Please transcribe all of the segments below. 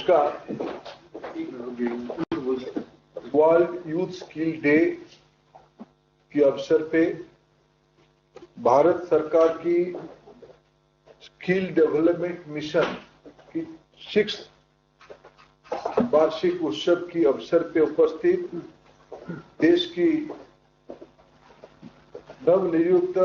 नमस्कार। World youth skill day के अवसर पे भारत सरकार की स्किल डेवलपमेंट मिशन की 6th वार्षिक उत्सव की अवसर पे उपस्थित देश की नवनियुक्त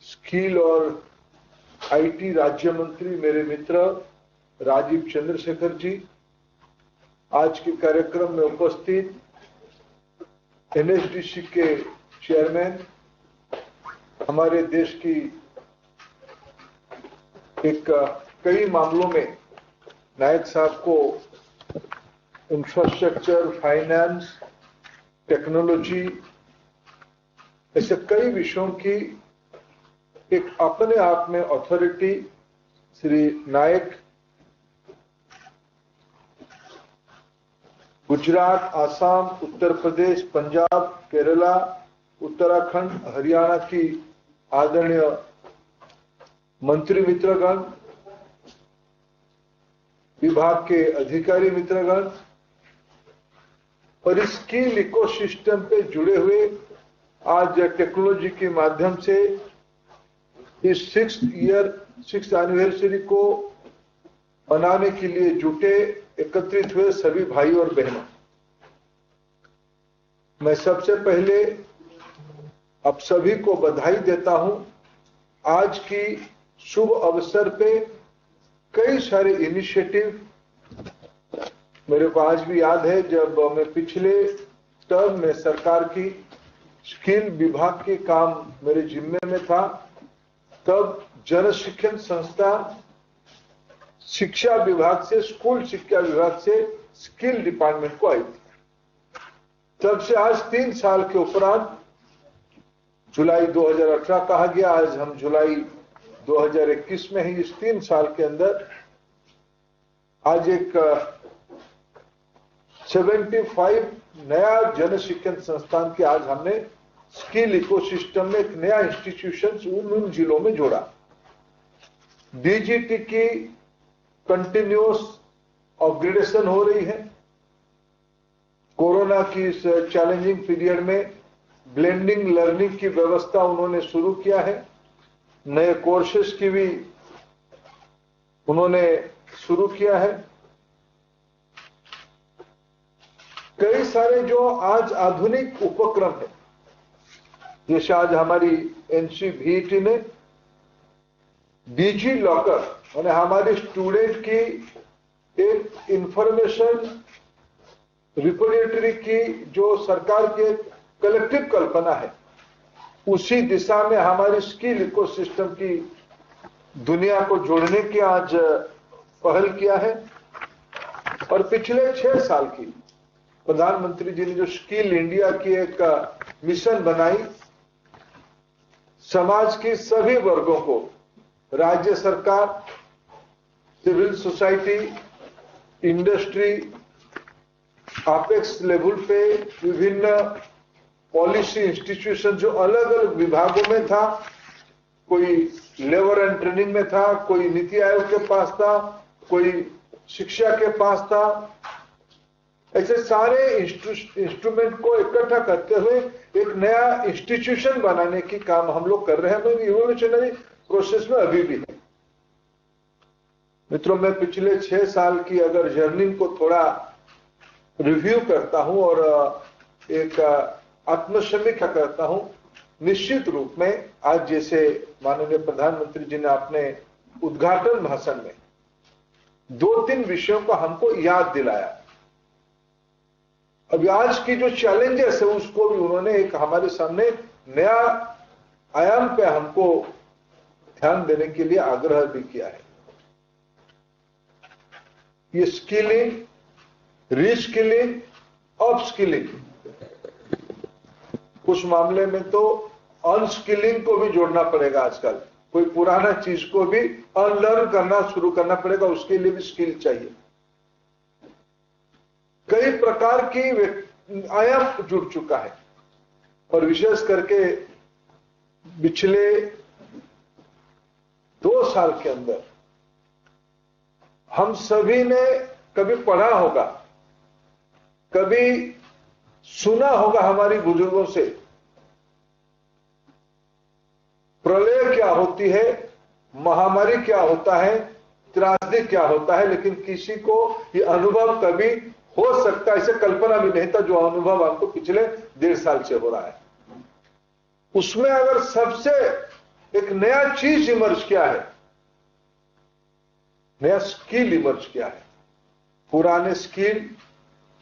स्किल और आईटी राज्य मंत्री मेरे मित्र राजीव चंद्रशेखर जी, आज के कार्यक्रम में उपस्थित एनएसडीसी के चेयरमैन, हमारे देश की कई मामलों में नायक साहब को इंफ्रास्ट्रक्चर, फाइनेंस, टेक्नोलॉजी, ऐसे कई विषयों की एक अपने आप में अथॉरिटी श्री नायक गुजरात, आसाम, उत्तर प्रदेश, पंजाब, केरला, उत्तराखंड, हरियाणा की आदरणीय मंत्री मित्रगण, विभाग के अधिकारी मित्रगण और इस स्किल इकोसिस्टम पे जुड़े हुए आज टेक्नोलॉजी के माध्यम से इस 6th एनिवर्सरी को मनाने के लिए जुटे एकत्रित हुए सभी भाई और बहनों, मैं सबसे पहले आप सभी को बधाई देता हूं। आज की शुभ अवसर पे कई सारे इनिशिएटिव मेरे को आज भी याद है, जब मैं पिछले टर्म में सरकार की स्किल विभाग के काम मेरे जिम्मे में था, तब जन शिक्षण संस्था शिक्षा विभाग से, स्कूल शिक्षा विभाग से स्किल डिपार्टमेंट को आई थी। तब से आज 3 साल के उपरांत जुलाई 2018 कहा गया, आज हम जुलाई 2021 में ही। इस 3 साल के अंदर आज एक 75 नया जन शिक्षण संस्थान के आज हमने स्किल इकोसिस्टम में एक नया इंस्टीट्यूशन उन जिलों में जोड़ा। डीजीटी की कंटिन्यूअस अपग्रेडेशन हो रही है। कोरोना की इस चैलेंजिंग पीरियड में ब्लेंडिंग लर्निंग की व्यवस्था उन्होंने शुरू किया है। नए कोर्सेस की भी उन्होंने शुरू किया है। कई सारे जो आज आधुनिक उपक्रम है, जैसे आज हमारी एनसीवीटी ने डिजी लॉकर यानी हमारे स्टूडेंट की एक इंफॉर्मेशन रिपोजिटरी की जो सरकार की कलेक्टिव कल्पना है, उसी दिशा में हमारी स्किल इकोसिस्टम की दुनिया को जोड़ने की आज पहल किया है। और पिछले 6 साल की प्रधानमंत्री जी ने जो स्किल इंडिया की एक मिशन बनाई, समाज के सभी वर्गों को, राज्य सरकार, civil society, industry, apex level पे विभिन्न पॉलिसी इंस्टीट्यूशन जो अलग अलग विभागों में था, कोई लेबर एंड ट्रेनिंग में था, कोई नीति आयोग के पास था, कोई शिक्षा के पास था, ऐसे सारे इंस्ट्रूमेंट को इकट्ठा करते हुए एक नया इंस्टीट्यूशन बनाने की काम हम लोग कर रहे हैं। इवोल्यूशनरी प्रोसेस में अभी भी है। मित्रों, मैं पिछले 6 साल की अगर जर्नी को थोड़ा रिव्यू करता हूं और एक आत्मसमीक्षा करता हूं, निश्चित रूप में आज जैसे माननीय प्रधानमंत्री जी ने अपने उद्घाटन भाषण में 2-3 विषयों को हमको याद दिलाया। अभी आज की जो चैलेंजेस है उसको भी उन्होंने एक हमारे सामने नया आयाम पे हमको ध्यान देने के लिए आग्रह भी किया है। ये स्किलिंग, रीस्किलिंग, अपस्किलिंग, कुछ मामले में तो अनस्किलिंग को भी जोड़ना पड़ेगा। आजकल कोई पुराना चीज को भी अनलर्न करना शुरू करना पड़ेगा, उसके लिए भी स्किल चाहिए। कई प्रकार की आयाम जुड़ चुका है और विशेष करके पिछले 2 साल के अंदर हम सभी ने कभी पढ़ा होगा, कभी सुना होगा हमारी बुजुर्गों से, प्रलय क्या होती है, महामारी क्या होता है, त्रासदी क्या होता है, लेकिन किसी को ये अनुभव कभी हो सकता है इसे कल्पना भी नहीं था जो अनुभव हमको पिछले 1.5 साल से हो रहा है। उसमें अगर सबसे एक नया चीज इमर्ज किया है, नया स्किल इमर्ज किया है, पुराने स्किल,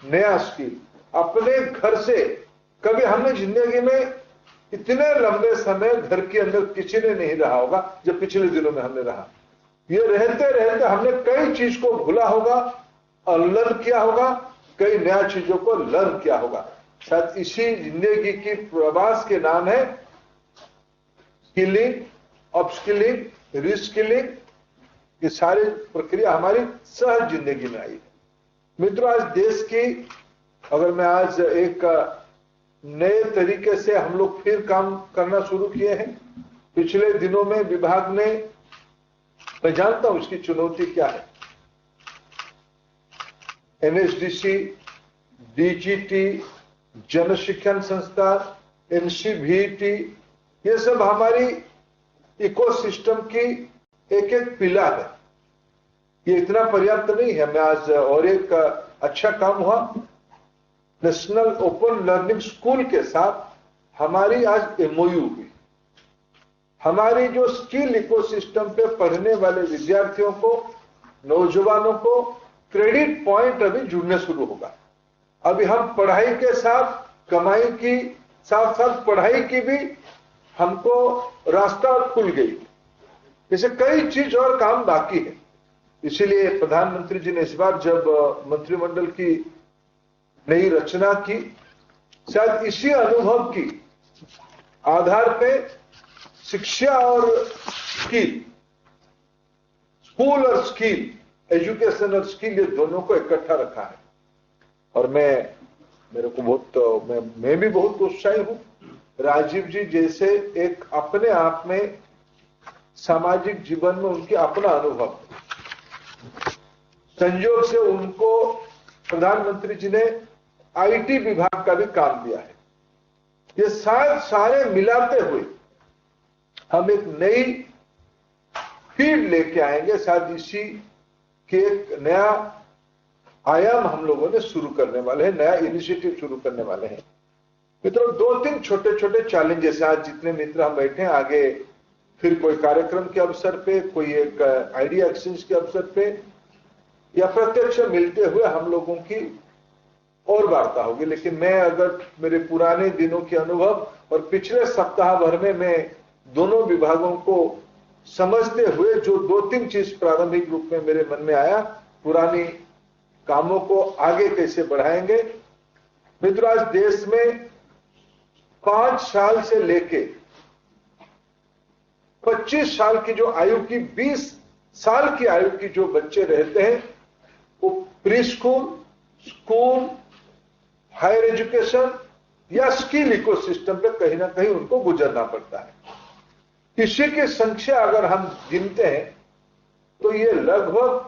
नया स्किल। अपने घर से कभी हमने जिंदगी में इतने लंबे समय घर के अंदर किसी ने नहीं रहा होगा जब पिछले दिनों में हमने रहा। ये रहते रहते हमने कई चीज को भूला होगा और लर्न किया होगा, कई नया चीजों को लर्न किया होगा। शायद इसी जिंदगी की प्रवास के नाम है स्किलिंग, अपस्किलिंग, रिस्किलिंग। ये सारी प्रक्रिया हमारी सहज जिंदगी में आई है। मित्रों, आज देश की, अगर मैं आज एक नए तरीके से हम लोग फिर काम करना शुरू किए हैं। पिछले दिनों में विभाग ने, मैं जानता हूं इसकी चुनौती क्या है, एनएसडीसी, डीजीटी, जन शिक्षण संस्थान, एनसीवीटी, ये सब हमारी इकोसिस्टम की एक एक पिलर है। ये इतना पर्याप्त नहीं है। मैं आज और एक अच्छा काम हुआ, नेशनल ओपन लर्निंग स्कूल के साथ हमारी आज एमओयू हुई। हमारी जो स्किल इकोसिस्टम पे पढ़ने वाले विद्यार्थियों को, नौजवानों को क्रेडिट पॉइंट अभी जुड़ने शुरू होगा। अभी हम पढ़ाई के साथ कमाई की, साथ साथ पढ़ाई की भी हमको रास्ता खुल गई। जैसे कई चीज और काम बाकी है। इसीलिए प्रधानमंत्री जी ने इस बार जब मंत्रिमंडल की नई रचना की, शायद इसी अनुभव की आधार पे शिक्षा और स्किल, स्कूल और स्किल, एजुकेशन और स्किल, ये दोनों को इकट्ठा रखा है। और मेरे को बहुत, मैं भी बहुत उत्साही हूं। राजीव जी जैसे एक अपने आप में सामाजिक जीवन में उनके अपना अनुभव, संयोग से उनको प्रधानमंत्री जी ने आईटी विभाग का भी काम दिया है। ये सारे मिलाते हुए हम एक नई फील्ड लेके आएंगे। शायद इसी के एक नया आयाम हम लोगों ने शुरू करने वाले हैं, नया इनिशिएटिव शुरू करने वाले हैं। मित्रों, 2-3 छोटे छोटे चैलेंजेस, आज जितने मित्र हम बैठे हैं, आगे फिर कोई कार्यक्रम के अवसर पे, कोई एक आइडिया एक्सचेंज के अवसर पे या प्रत्यक्ष मिलते हुए हम लोगों की और वार्ता होगी। लेकिन मैं अगर मेरे पुराने दिनों के अनुभव और पिछले सप्ताह भर में मैं दोनों विभागों को समझते हुए जो 2-3 चीज प्रारंभिक रूप में मेरे मन में आया, पुरानी कामों को आगे कैसे बढ़ाएंगे। मित्रों, आज देश में 5 साल से लेके 25 साल की जो आयु की, 20 साल की आयु की जो बच्चे रहते हैं, वो pre school, school, higher education या स्किल इकोसिस्टम पे कहीं ना कहीं उनको गुजरना पड़ता है। इसी की संख्या अगर हम गिनते हैं तो ये लगभग,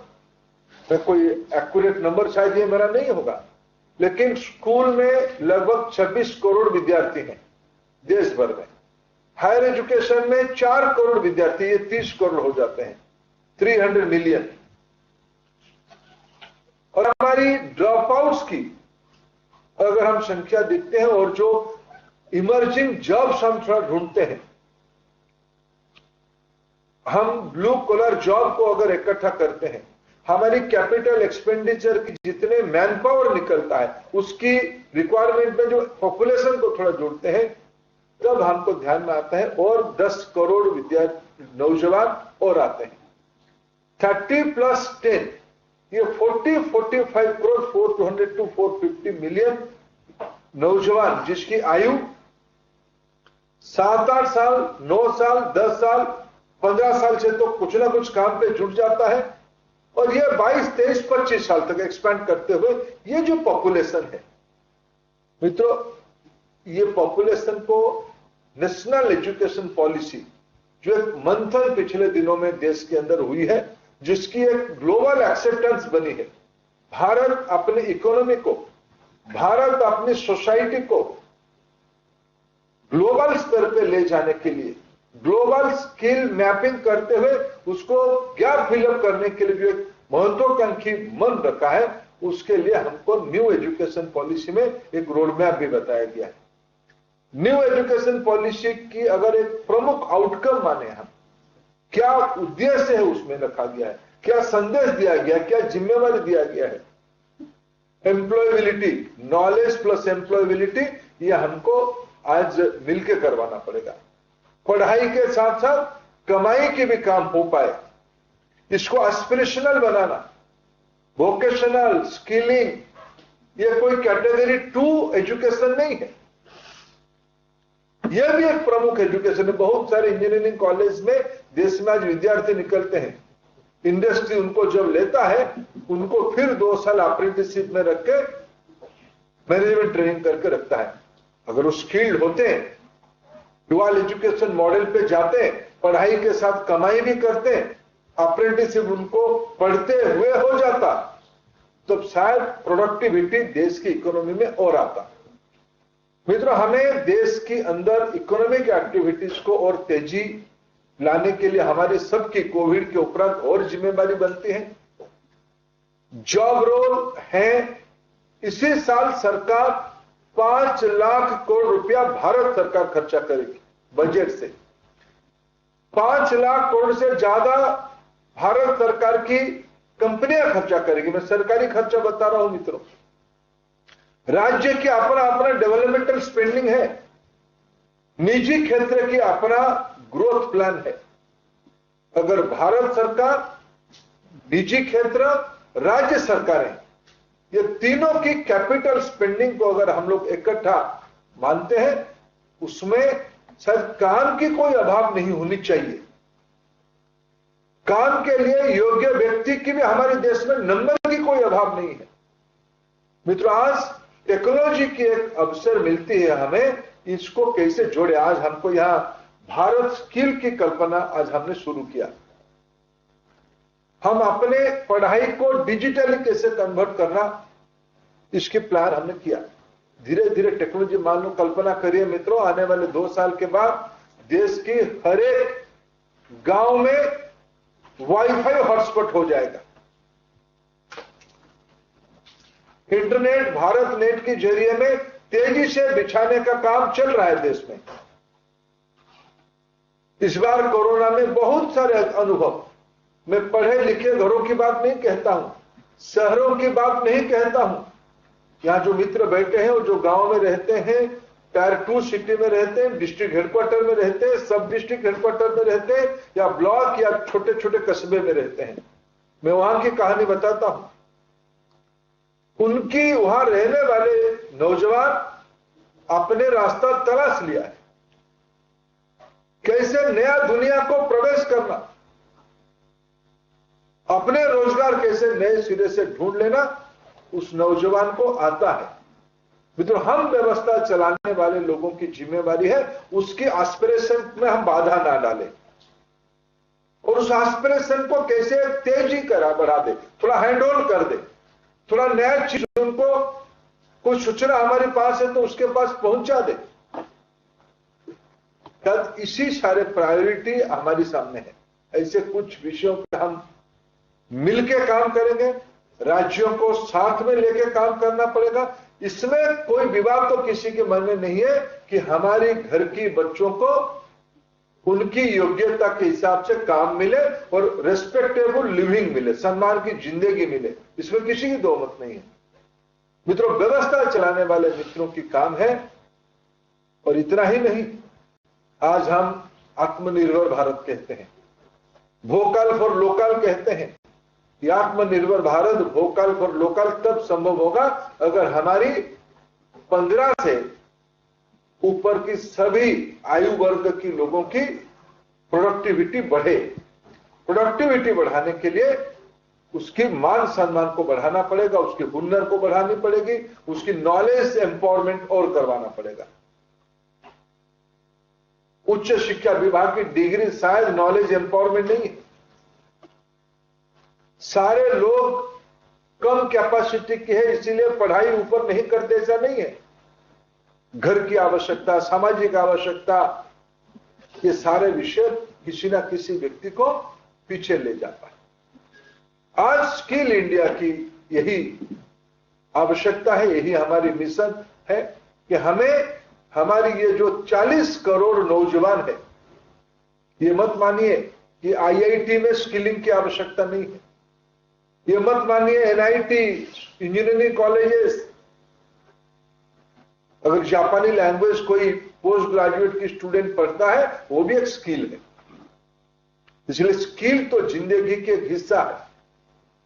कोई एक्यूरेट नंबर शायद ये मेरा नहीं होगा, लेकिन स्कूल में लगभग 26 करोड़ विद्यार्थी हैं देश भर में। हायर एजुकेशन में 4 करोड़ विद्यार्थी, ये 30 करोड़ हो जाते हैं, 300 मिलियन। और हमारी ड्रॉप आउट्स की अगर हम संख्या देखते हैं और जो इमर्जिंग जॉब्स हम थोड़ा ढूंढते हैं, हम ब्लू कॉलर जॉब को अगर इकट्ठा करते हैं, हमारी कैपिटल एक्सपेंडिचर की जितने मैन पावर निकलता है उसकी रिक्वायरमेंट में जो पॉपुलेशन को थोड़ा जोड़ते हैं, तब हमको ध्यान में आता है और 10 करोड़ विद्यार्थी, नौजवान और आते हैं। 30 + 10, ये 40-45 करोड़, 400 to 450 मिलियन नौजवान जिसकी आयु 7-8 साल, 9 साल, 10 साल, 15 साल से तो कुछ ना कुछ काम पे जुट जाता है, और ये 22, 23, 25 साल तक एक्सपेंड करते हुए ये जो पॉपुलेशन है मित्रों, ये पॉपुलेशन को नेशनल एजुकेशन पॉलिसी, जो एक मंथन पिछले दिनों में देश के अंदर हुई है, जिसकी एक ग्लोबल एक्सेप्टेंस बनी है। भारत अपनी इकोनॉमी को, भारत अपनी सोसाइटी को ग्लोबल स्तर पे ले जाने के लिए, ग्लोबल स्किल मैपिंग करते हुए उसको गैप फिलअप करने के लिए जो एक महत्वाकांक्षी मन रखा है, उसके लिए हमको न्यू एजुकेशन पॉलिसी में एक रोड मैप भी बताया गया है। न्यू एजुकेशन पॉलिसी की अगर एक प्रमुख आउटकम माने हम, क्या उद्देश्य है उसमें रखा गया है, क्या संदेश दिया गया, क्या जिम्मेवारी दिया गया है। एम्प्लॉयबिलिटी, नॉलेज प्लस एम्प्लॉयबिलिटी, यह हमको आज मिलकर करवाना पड़ेगा। पढ़ाई के साथ साथ कमाई के भी काम हो पाए, इसको एस्पिरेशनल बनाना, वोकेशनल स्किलिंग, यह कोई कैटेगरी 2 एजुकेशन नहीं है, यह भी एक प्रमुख एजुकेशन है। बहुत सारे इंजीनियरिंग कॉलेज में देश में आज विद्यार्थी निकलते हैं, इंडस्ट्री उनको जब लेता है, उनको फिर 2 साल अप्रेंटिसशिप में रख के मैनेजमेंट ट्रेनिंग करके रखता है। अगर वो स्किल्ड होते हैं, डुअल एजुकेशन मॉडल पे जाते हैं, पढ़ाई के साथ कमाई भी करते हैं, अप्रेंटिसशिप उनको पढ़ते हुए हो जाता, तब शायद प्रोडक्टिविटी देश की इकोनॉमी में और आता। मित्रों, हमें देश के अंदर इकोनॉमिक एक्टिविटीज को और तेजी लाने के लिए हमारे सबकी कोविड के उपरांत और जिम्मेदारी बनती है। जॉब रोल है, इसी साल सरकार 5 लाख करोड़ रुपया भारत सरकार खर्चा करेगी बजट से। 5 लाख करोड़ से ज्यादा भारत सरकार की कंपनियां खर्चा करेगी। मैं सरकारी खर्चा बता रहा हूं मित्रों। राज्य की अपना अपना डेवलपमेंटल स्पेंडिंग है, निजी क्षेत्र की अपना ग्रोथ प्लान है। अगर भारत सरकार, निजी क्षेत्र, राज्य सरकारें, ये तीनों की कैपिटल स्पेंडिंग को अगर हम लोग इकट्ठा मानते हैं, उसमें शायद काम की कोई अभाव नहीं होनी चाहिए। काम के लिए योग्य व्यक्ति की भी हमारे देश में नंबर की कोई अभाव नहीं है। मित्रों, आज टेक्नोलॉजी की एक अवसर मिलती है हमें, इसको कैसे जोड़े। आज हमको यहां भारत स्किल की कल्पना आज हमने शुरू किया। हम अपने पढ़ाई को डिजिटली कैसे कन्वर्ट करना, इसकी प्लान हमने किया। धीरे धीरे टेक्नोलॉजी, मान लो कल्पना करिए मित्रों, आने वाले 2 साल के बाद देश की हर एक गांव में वाईफाई हॉटस्पॉट हो जाएगा। इंटरनेट, भारत नेट के जरिए में तेजी से बिछाने का काम चल रहा है देश में। इस बार कोरोना में बहुत सारे अनुभव, मैं पढ़े लिखे घरों की बात नहीं कहता हूं, शहरों की बात नहीं कहता हूं। यहां जो मित्र बैठे हैं और जो गांव में रहते हैं, टायर 2 सिटी में रहते हैं, डिस्ट्रिक्ट हेडक्वार्टर में रहते हैं, सब डिस्ट्रिक्ट हेडक्वार्टर में रहते हैं, या ब्लॉक या छोटे छोटे कस्बे में रहते हैं, मैं वहां की कहानी बताता हूं। उनकी वहां रहने वाले नौजवान अपने रास्ता तलाश लिया है, कैसे नया दुनिया को प्रवेश करना, अपने रोजगार कैसे नए सिरे से ढूंढ लेना, उस नौजवान को आता है। मित्रों, हम व्यवस्था चलाने वाले लोगों की जिम्मेवारी है उसकी एस्पिरेशन में हम बाधा ना डालें और उस एस्पिरेशन को कैसे तेजी करा बढ़ा दे, थोड़ा हैंड होल्ड कर दे, थोड़ा नया चीज उनको, कोई सूचना हमारे पास है तो उसके पास पहुंचा दे। तब इसी सारे प्रायोरिटी हमारी सामने है। ऐसे कुछ विषयों पर हम मिलके काम करेंगे, राज्यों को साथ में लेके काम करना पड़ेगा। इसमें कोई विवाद तो किसी के मन में नहीं है कि हमारी घर की बच्चों को उनकी योग्यता के हिसाब से काम मिले और रेस्पेक्टेबल लिविंग मिले, सम्मान की जिंदगी मिले, इसमें किसी की दो मत नहीं है। मित्रों, व्यवस्था चलाने वाले मित्रों की काम है। और इतना ही नहीं, आज हम आत्मनिर्भर भारत कहते हैं, वोकल फॉर लोकल कहते हैं। यह आत्मनिर्भर भारत, वोकल फॉर लोकल तब संभव होगा अगर हमारी 15 से ऊपर की सभी आयु वर्ग की लोगों की प्रोडक्टिविटी बढ़े। प्रोडक्टिविटी बढ़ाने के लिए उसकी मान सम्मान को बढ़ाना पड़ेगा, उसके हुनर को बढ़ानी पड़ेगी, उसकी नॉलेज एम्पावरमेंट और करवाना पड़ेगा। उच्च शिक्षा विभाग की डिग्री शायद नॉलेज एम्पावरमेंट नहीं है। सारे लोग कम कैपेसिटी के हैं इसीलिए पढ़ाई ऊपर नहीं करते, ऐसा नहीं है। घर की आवश्यकता, सामाजिक आवश्यकता, ये सारे विषय किसी ना किसी व्यक्ति को पीछे ले जाता है। आज स्किल इंडिया की यही आवश्यकता है, यही हमारी मिशन है कि हमें हमारी ये जो 40 करोड़ नौजवान है, ये मत मानिए कि आईआईटी में स्किलिंग की आवश्यकता नहीं है, ये मत मानिए एनआईटी, इंजीनियरिंग कॉलेजेस, अगर जापानी लैंग्वेज कोई पोस्ट ग्रेजुएट की स्टूडेंट पढ़ता है वो भी एक स्किल है। इसलिए स्किल तो जिंदगी के एक हिस्सा है,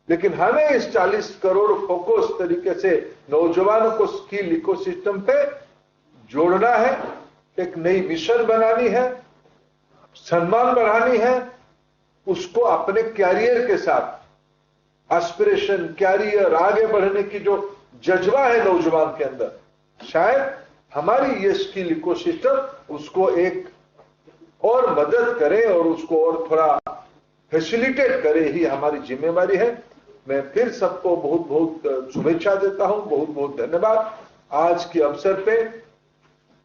लेकिन हमें इस 40 करोड़ फोकस तरीके से नौजवानों को स्किल इकोसिस्टम पे जोड़ना है, एक नई मिशन बनानी है, सम्मान बढ़ानी है, उसको अपने कैरियर के साथ एस्पिरेशन, कैरियर, आगे बढ़ने की जो जज्बा है नौजवान के अंदर, शायद हमारी ये स्किल इकोसिस्टम उसको एक और मदद करे और उसको और थोड़ा फैसिलिटेट करे, ही हमारी जिम्मेवारी है। मैं फिर सबको बहुत बहुत शुभेच्छा देता हूं, बहुत बहुत धन्यवाद। आज के अवसर पे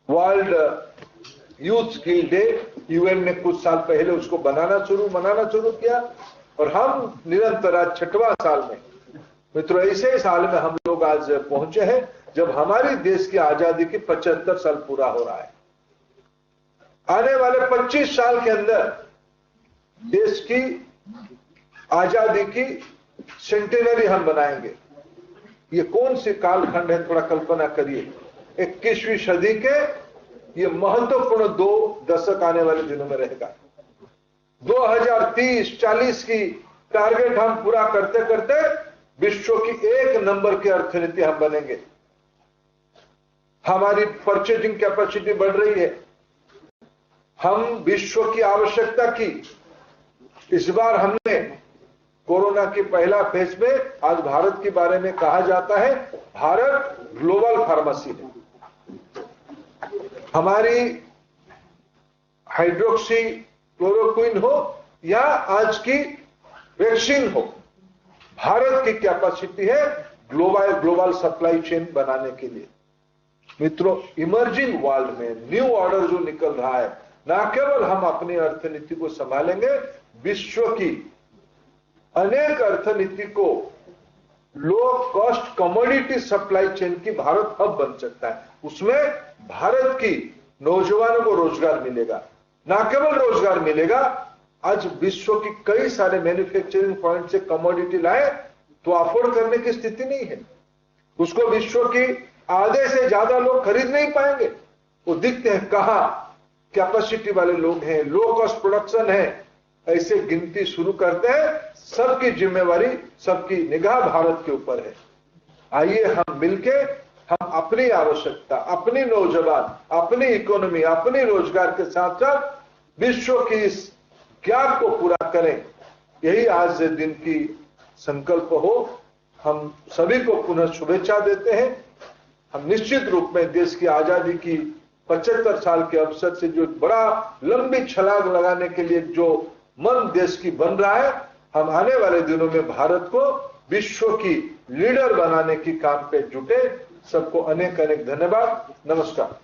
world youth skill day, UN ने कुछ साल पहले उसको मनाना शुरू किया और हम निरंतर आज 6वां साल में, मित्रों ऐसे साल में हम लोग आज पहुंचे हैं जब हमारी देश की आजादी की 75 साल पूरा हो रहा है। आने वाले 25 साल के अंदर देश की आजादी की सेंटेनरी हम बनाएंगे। ये कौन सी कालखंड है, थोड़ा कल्पना करिए। 21वीं सदी के ये महत्वपूर्ण 2 दशक आने वाले दिनों में रहेगा। 2030-40 की टारगेट हम पूरा करते करते विश्व की 1 नंबर की अर्थनीति हम बनेंगे। हमारी परचेजिंग कैपेसिटी बढ़ रही है, हम विश्व की आवश्यकता की, इस बार हमने कोरोना की पहला फेज में आज भारत के बारे में कहा जाता है भारत ग्लोबल फार्मेसी है। हमारी हाइड्रोक्सी क्लोरोक्विन हो या आज की वैक्सीन हो, भारत की कैपेसिटी है ग्लोबल सप्लाई चेन बनाने के लिए। मित्रों, इमर्जिंग वर्ल्ड में न्यू ऑर्डर जो निकल रहा है, ना केवल हम अपनी अर्थनीति को संभालेंगे, विश्व की अनेक अर्थनीति को low cost commodity supply chain की भारत हब बन सकता है। उसमें भारत की नौजवानों को रोजगार मिलेगा, ना केवल रोजगार मिलेगा, आज विश्व की कई सारे मैन्युफैक्चरिंग पॉइंट से कमोडिटी लाए तो अफोर्ड करने की स्थिति नहीं है, उसको विश्व की आधे से ज्यादा लोग खरीद नहीं पाएंगे। वो दिखते हैं कहां कैपेसिटी वाले लोग हैं, लो कॉस्ट प्रोडक्शन है, ऐसे गिनती शुरू करते हैं। सबकी जिम्मेवारी, सबकी निगाह भारत के ऊपर है। आइए हम मिलके हम अपनी आवश्यकता, अपनी नौजवान, अपनी इकोनॉमी, अपनी रोजगार के साथ साथ विश्व की इस गैप को पूरा करें, यही आज के दिन की संकल्प हो। हम सभी को पुनः शुभेच्छा देते हैं। हम निश्चित रूप में देश की आजादी की 75 साल के अवसर से जो बड़ा लंबी छलांग लगाने के लिए जो मन देश की बन रहा है, हम आने वाले दिनों में भारत को विश्व की लीडर बनाने की काम पे जुटे। सबको अनेक अनेक धन्यवाद। नमस्कार।